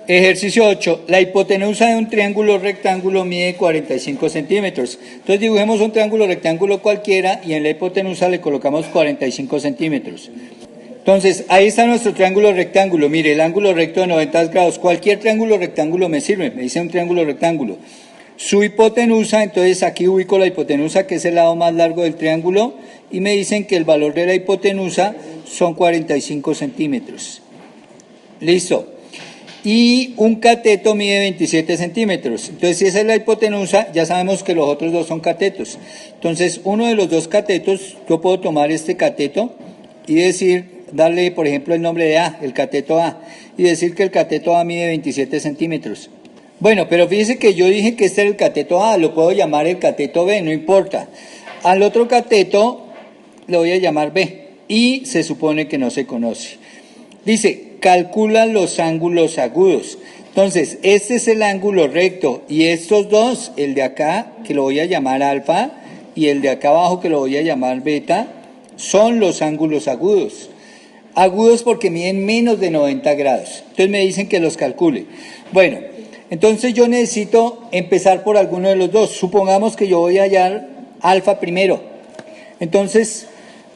Ejercicio 8. La hipotenusa de un triángulo rectángulo mide 45 centímetros. Entonces dibujemos un triángulo rectángulo cualquiera y en la hipotenusa le colocamos 45 centímetros. Entonces, ahí está nuestro triángulo rectángulo. Mire, el ángulo recto de 90 grados. Cualquier triángulo rectángulo me sirve. Me dice un triángulo rectángulo. Su hipotenusa, entonces aquí ubico la hipotenusa, que es el lado más largo del triángulo, y me dicen que el valor de la hipotenusa son 45 centímetros. Listo. Y un cateto mide 27 centímetros. Entonces, si esa es la hipotenusa, ya sabemos que los otros dos son catetos. Entonces, uno de los dos catetos, yo puedo tomar este cateto y decir, darle, por ejemplo, el nombre de A, el cateto A, y decir que el cateto A mide 27 centímetros. Bueno, pero fíjese que yo dije que este era el cateto A, lo puedo llamar el cateto B, no importa. Al otro cateto le voy a llamar B, y se supone que no se conoce. Dice, calcula los ángulos agudos. Entonces, este es el ángulo recto y estos dos, el de acá, que lo voy a llamar alfa, y el de acá abajo, que lo voy a llamar beta, son los ángulos agudos. Agudos porque miden menos de 90 grados. Entonces me dicen que los calcule. Bueno, entonces yo necesito empezar por alguno de los dos. Supongamos que yo voy a hallar alfa primero. Entonces,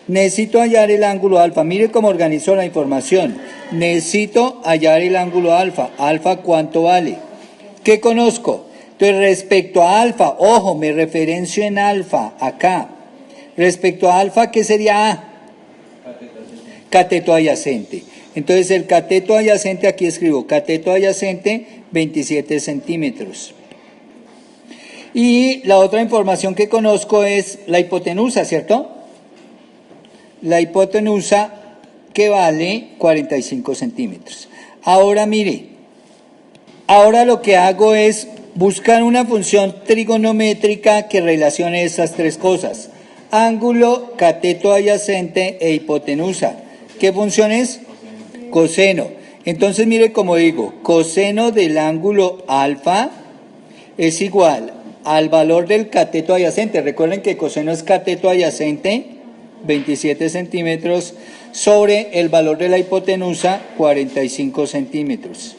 necesito hallar el ángulo alfa. Mire cómo organizo la información. Necesito hallar el ángulo alfa. Alfa, ¿cuánto vale? ¿Qué conozco? Entonces, respecto a alfa, ojo, me referencio en alfa, acá. Respecto a alfa, ¿qué sería A? Cateto adyacente. Entonces, el cateto adyacente, aquí escribo, cateto adyacente, 27 centímetros. Y la otra información que conozco es la hipotenusa, ¿cierto? La hipotenusa que vale 45 centímetros. Ahora mire, ahora lo que hago es buscar una función trigonométrica que relacione estas tres cosas. Ángulo, cateto adyacente e hipotenusa. ¿Qué función es? Coseno. Entonces mire como digo, coseno del ángulo alfa es igual al valor del cateto adyacente. Recuerden que coseno es cateto adyacente, 27 centímetros, sobre el valor de la hipotenusa, 45 centímetros.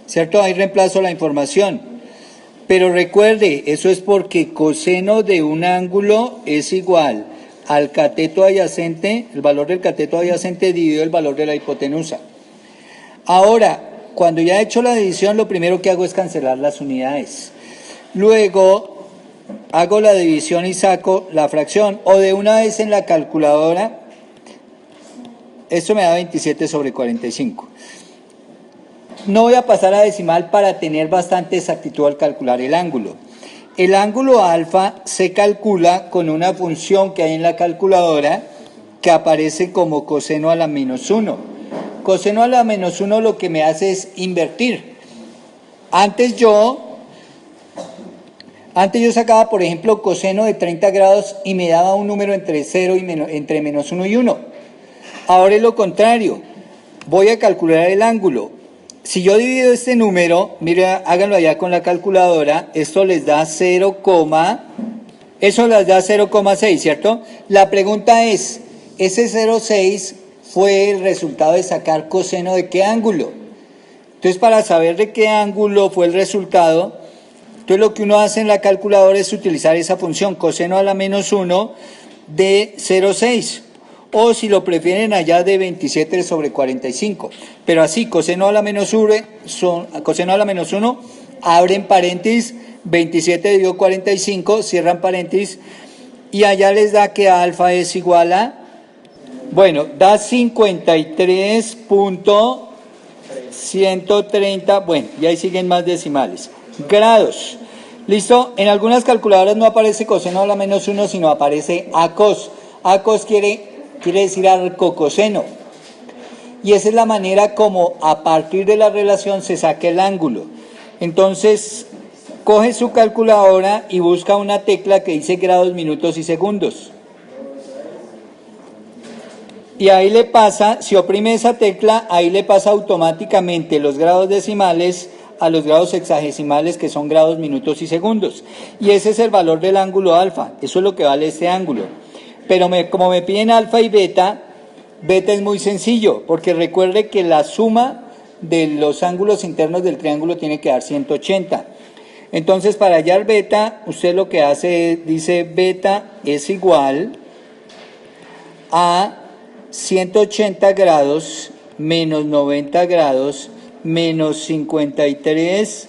¿Cierto? Ahí reemplazo la información. Pero recuerde, eso es porque coseno de un ángulo es igual al cateto adyacente, el valor del cateto adyacente dividido el valor de la hipotenusa. Ahora, cuando ya he hecho la división, lo primero que hago es cancelar las unidades. Luego hago la división y saco la fracción, o de una vez en la calculadora. Esto me da 27 sobre 45. No voy a pasar a decimal para tener bastante exactitud al calcular el ángulo. El ángulo alfa se calcula con una función que hay en la calculadora que aparece como coseno a la menos 1. Coseno a la menos 1 lo que me hace es invertir. Antes yo sacaba, por ejemplo, coseno de 30 grados y me daba un número entre 0 y entre menos 1 y 1. Ahora es lo contrario. Voy a calcular el ángulo. Si yo divido este número, mire, háganlo allá con la calculadora, esto les da 0,6, ¿cierto? La pregunta es, ese 0,6 fue el resultado de sacar coseno de qué ángulo. Entonces, para saber de qué ángulo fue el resultado, entonces lo que uno hace en la calculadora es utilizar esa función, coseno a la menos 1 de 0,6. O si lo prefieren allá de 27 sobre 45. Pero así, coseno a la menos 1, abren paréntesis, 27 dividido 45, cierran paréntesis, y allá les da que alfa es igual a, bueno, da 53.130, bueno, y ahí siguen más decimales. Grados. ¿Listo? En algunas calculadoras no aparece coseno a la menos 1, sino aparece acos. Acos quiere decir arcocoseno. Y esa es la manera como a partir de la relación se saca el ángulo. Entonces, coge su calculadora y busca una tecla que dice grados, minutos y segundos. Y ahí le pasa, si oprime esa tecla, ahí le pasa automáticamente los grados decimales a los grados hexagesimales, que son grados, minutos y segundos. Y ese es el valor del ángulo alfa. Eso es lo que vale este ángulo. Pero como me piden alfa y beta, beta es muy sencillo, porque recuerde que la suma de los ángulos internos del triángulo tiene que dar 180. Entonces, para hallar beta, usted lo que hace es, dice beta es igual a 180 grados menos 90 grados menos 53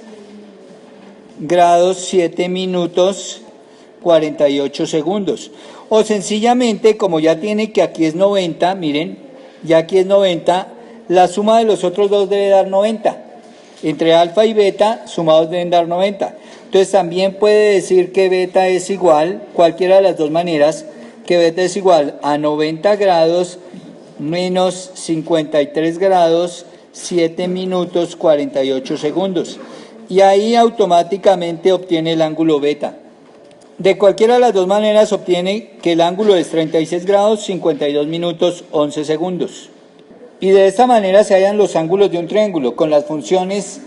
grados 7 minutos 48 segundos. O sencillamente, como ya tiene que aquí es 90, miren, ya aquí es 90, la suma de los otros dos debe dar 90. Entre alfa y beta, sumados deben dar 90. Entonces también puede decir que beta es igual, cualquiera de las dos maneras, que beta es igual a 90 grados menos 53 grados 7 minutos 48 segundos. Y ahí automáticamente obtiene el ángulo beta. De cualquiera de las dos maneras obtiene que el ángulo es 36 grados 52 minutos 11 segundos. Y de esta manera se hallan los ángulos de un triángulo con las funciones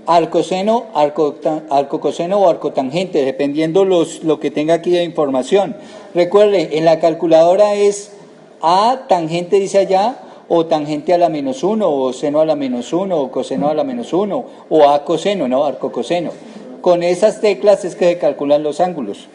arcoseno, arcocoseno o arcotangente, dependiendo lo que tenga aquí de información. Recuerde, en la calculadora es A tangente dice allá, o tangente a la menos 1, o seno a la menos 1, o coseno a la menos 1, o A coseno, ¿no? Arcocoseno. Con esas teclas es que se calculan los ángulos.